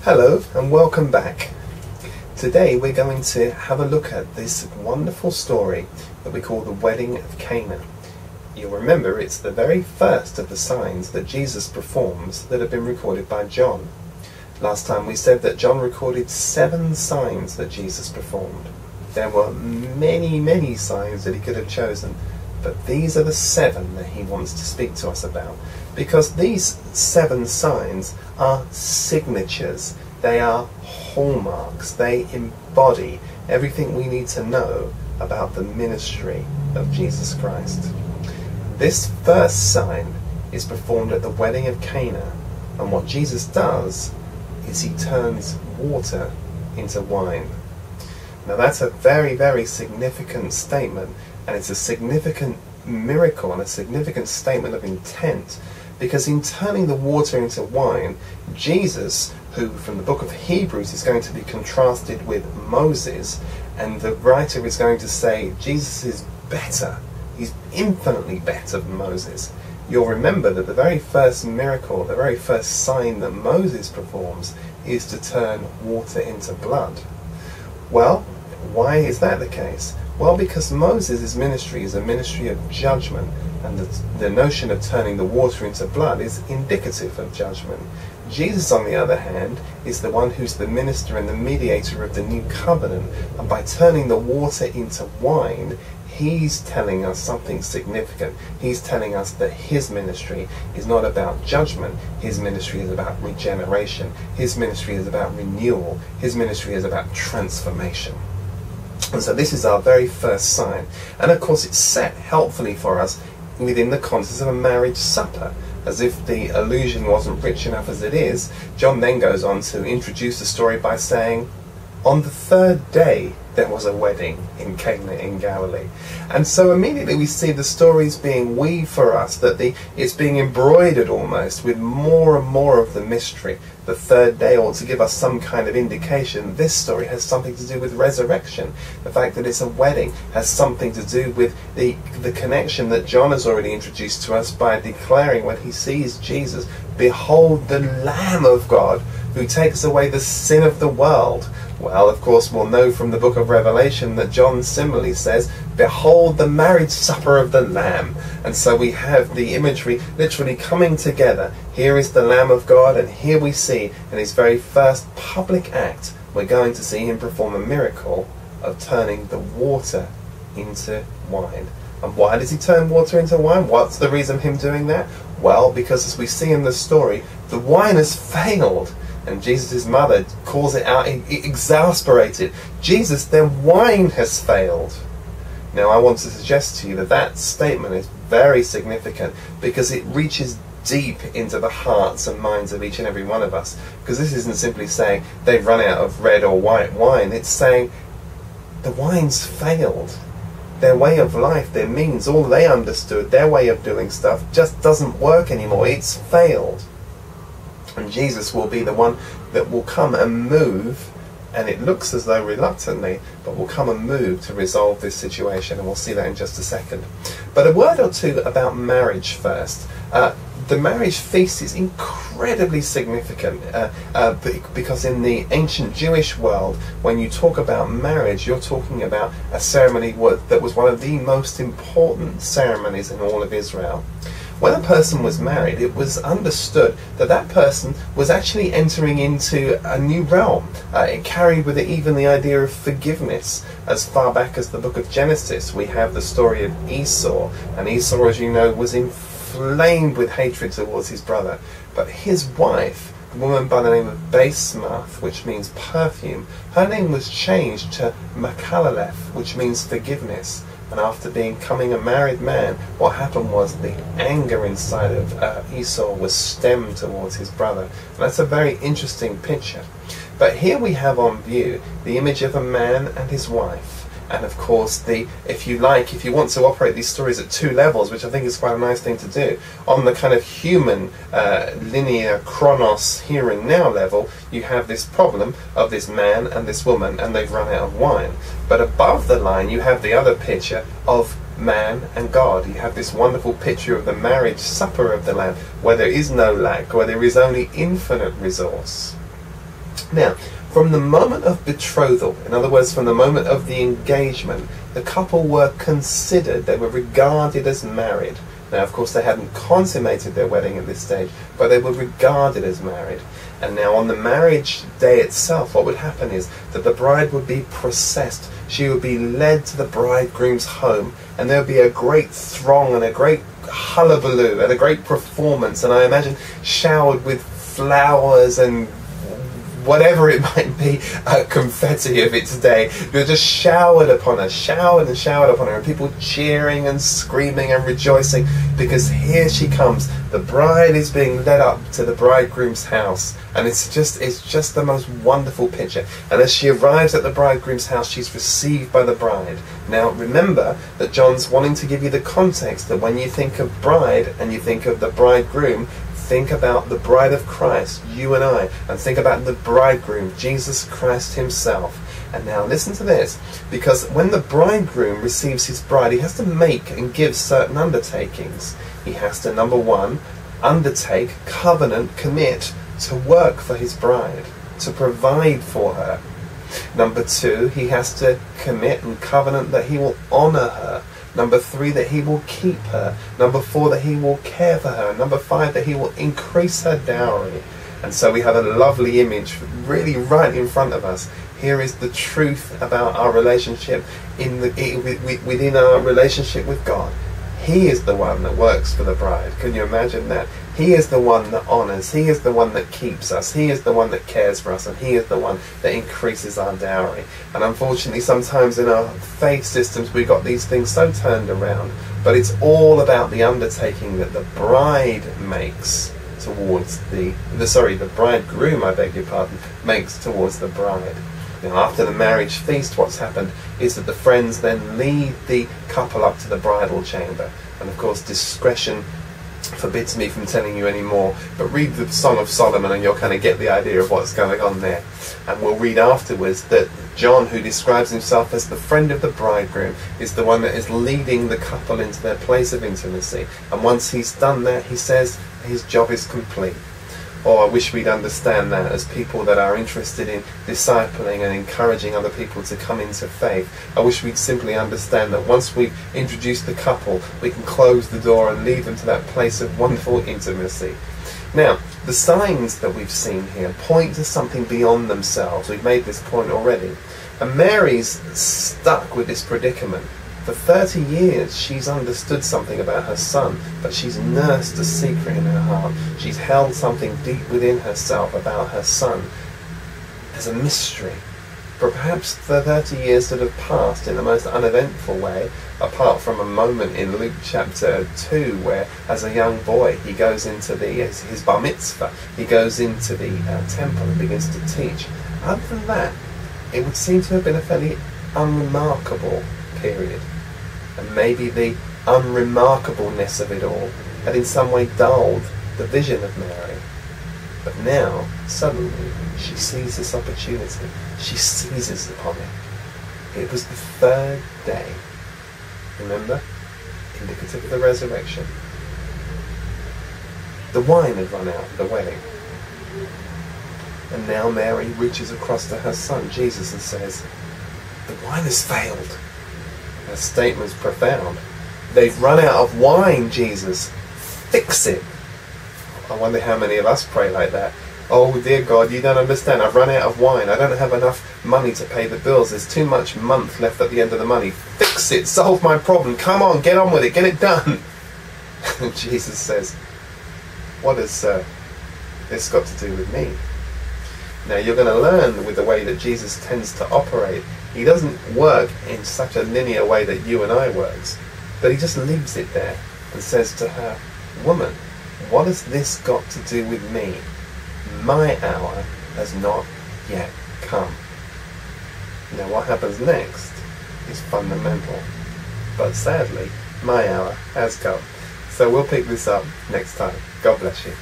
Hello and welcome back. Today we're going to have a look at this wonderful story that we call the wedding of Cana. You'll remember it's the very first of the signs that Jesus performs that have been recorded by John. Last time we said that John recorded 7 signs that Jesus performed. There were many signs that he could have chosen, but these are the 7 that he wants to speak to us about, because these 7 signs are signatures, they are hallmarks, they embody everything we need to know about the ministry of Jesus Christ. This first sign is performed at the wedding of Cana, and what Jesus does is he turns water into wine. Now that's a very significant statement, and it's a significant miracle and a significant statement of intent, because in turning the water into wine, Jesus, who from the book of Hebrews is going to be contrasted with Moses, and the writer is going to say Jesus is better, he's infinitely better than Moses. You'll remember that the very first miracle, the very first sign that Moses performs is to turn water into blood. Well, why is that the case? Well, because Moses' ministry is a ministry of judgment, and the notion of turning the water into blood is indicative of judgment. Jesus, on the other hand, is the one who's the minister and the mediator of the new covenant, and by turning the water into wine, he's telling us something significant. He's telling us that his ministry is not about judgment, his ministry is about regeneration, his ministry is about renewal, his ministry is about transformation. And so this is our very first sign. And of course it's set helpfully for us within the context of a marriage supper. As if the allusion wasn't rich enough as it is, John then goes on to introduce the story by saying, on the 3rd day there was a wedding in Cana in Galilee. And so immediately we see the stories being weaved for us, that it's being embroidered almost with more and more of the mystery. The 3rd day ought to give us some kind of indication this story has something to do with resurrection. The fact that it's a wedding has something to do with the connection that John has already introduced to us by declaring when he sees Jesus, "Behold the Lamb of God who takes away the sin of the world." Well, of course, we'll know from the book of Revelation that John similarly says, "Behold the marriage supper of the Lamb." And so we have the imagery literally coming together. Here is the Lamb of God, and here we see in his very first public act, we're going to see him perform a miracle of turning the water into wine. And why does he turn water into wine? What's the reason of him doing that? Well, because as we see in the story, the wine has failed. And Jesus' mother calls it out, exasperated. Jesus, their wine has failed. Now I want to suggest to you that that statement is very significant, because it reaches deep into the hearts and minds of each and every one of us. Because this isn't simply saying they've run out of red or white wine. It's saying the wine's failed. Their way of life, their means, all they understood, their way of doing stuff just doesn't work anymore. It's failed. And Jesus will be the one that will come and move, and it looks as though reluctantly, but will come and move to resolve this situation, and we'll see that in just a second. But a word or two about marriage first. The marriage feast is incredibly significant because in the ancient Jewish world, when you talk about marriage, you're talking about a ceremony that was one of the most important ceremonies in all of Israel. When a person was married, it was understood that that person was actually entering into a new realm. It carried with it even the idea of forgiveness. As far back as the book of Genesis, we have the story of Esau. And Esau, as you know, was inflamed with hatred towards his brother. But his wife, a woman by the name of Basemath, which means perfume, her name was changed to Machalaleth, which means forgiveness. And after becoming a married man, what happened was the anger inside of Esau was stemmed towards his brother. And that's a very interesting picture. But here we have on view the image of a man and his wife. And of course, if you want to operate these stories at 2 levels, which I think is quite a nice thing to do, on the kind of human, linear, chronos, here and now level, you have this problem of this man and this woman, and they've run out of wine. But above the line, you have the other picture of man and God. You have this wonderful picture of the marriage supper of the Lamb, where there is no lack, where there is only infinite resource. Now, from the moment of betrothal, in other words, from the moment of the engagement, the couple were considered, they were regarded as married. Now, of course, they hadn't consummated their wedding at this stage, but they were regarded as married. And now, on the marriage day itself, what would happen is that the bride would be processed. She would be led to the bridegroom's home, and there would be a great throng and a great hullabaloo and a great performance, and I imagine showered with flowers and whatever it might be, confetti of its day. They were just showered upon her, showered and showered upon her, and people cheering and screaming and rejoicing, because here she comes. The bride is being led up to the bridegroom's house, and it's just the most wonderful picture. And as she arrives at the bridegroom's house, she's received by the bride. Now remember that John's wanting to give you the context that when you think of bride and you think of the bridegroom, think about the bride of Christ, you and I, and think about the bridegroom, Jesus Christ himself. And now listen to this, because when the bridegroom receives his bride, he has to make and give certain undertakings. He has to, number one, undertake, covenant, commit to work for his bride, to provide for her. Number two, he has to commit and covenant that he will honour her. Number three, that he will keep her. Number four, that he will care for her. Number five, that he will increase her dowry. And so we have a lovely image really right in front of us. Here is the truth about our relationship within our relationship with God. He is the one that works for the bride. Can you imagine that? He is the one that honours. He is the one that keeps us. He is the one that cares for us. And he is the one that increases our dowry. And unfortunately, sometimes in our faith systems, we got these things so turned around. But it's all about the undertaking that the bride makes towards the bridegroom, I beg your pardon, makes towards the bride. Now, after the marriage feast, what's happened is that the friends then lead the couple up to the bridal chamber. And of course, discretion forbids me from telling you any more, but read the Song of Solomon and you'll kind of get the idea of what's going on there. And we'll read afterwards that John, who describes himself as the friend of the bridegroom, is the one that is leading the couple into their place of intimacy. And once he's done that, he says his job is complete. Oh, I wish we'd understand that as people that are interested in discipling and encouraging other people to come into faith. I wish we'd simply understand that once we've introduced the couple, we can close the door and lead them to that place of wonderful intimacy. Now, the signs that we've seen here point to something beyond themselves. We've made this point already. And Mary's stuck with this predicament. For 30 years she's understood something about her son, but she's nursed a secret in her heart. She's held something deep within herself about her son. There's a mystery. For perhaps the 30 years that have passed in the most uneventful way, apart from a moment in Luke chapter 2 where, as a young boy, he goes into his bar mitzvah, he goes into the temple and begins to teach. Other than that, it would seem to have been a fairly unremarkable period. And maybe the unremarkableness of it all had in some way dulled the vision of Mary. But now, suddenly, she sees this opportunity. She seizes upon it. It was the third day. Remember? Indicative of the resurrection. The wine had run out at the wedding. And now Mary reaches across to her son, Jesus, and says, "The wine has failed." Her statement's profound. "They've run out of wine, Jesus. Fix it." I wonder how many of us pray like that. "Oh dear God, you don't understand. I've run out of wine. I don't have enough money to pay the bills. There's too much month left at the end of the money. Fix it. Solve my problem. Come on, get on with it. Get it done." And Jesus says, "What has this got to do with me?" Now you're going to learn with the way that Jesus tends to operate. He doesn't work in such a linear way that you and I works, but he just leaves it there and says to her, "Woman, what has this got to do with me? My hour has not yet come." Now what happens next is fundamental, but sadly, my hour has come. So we'll pick this up next time. God bless you.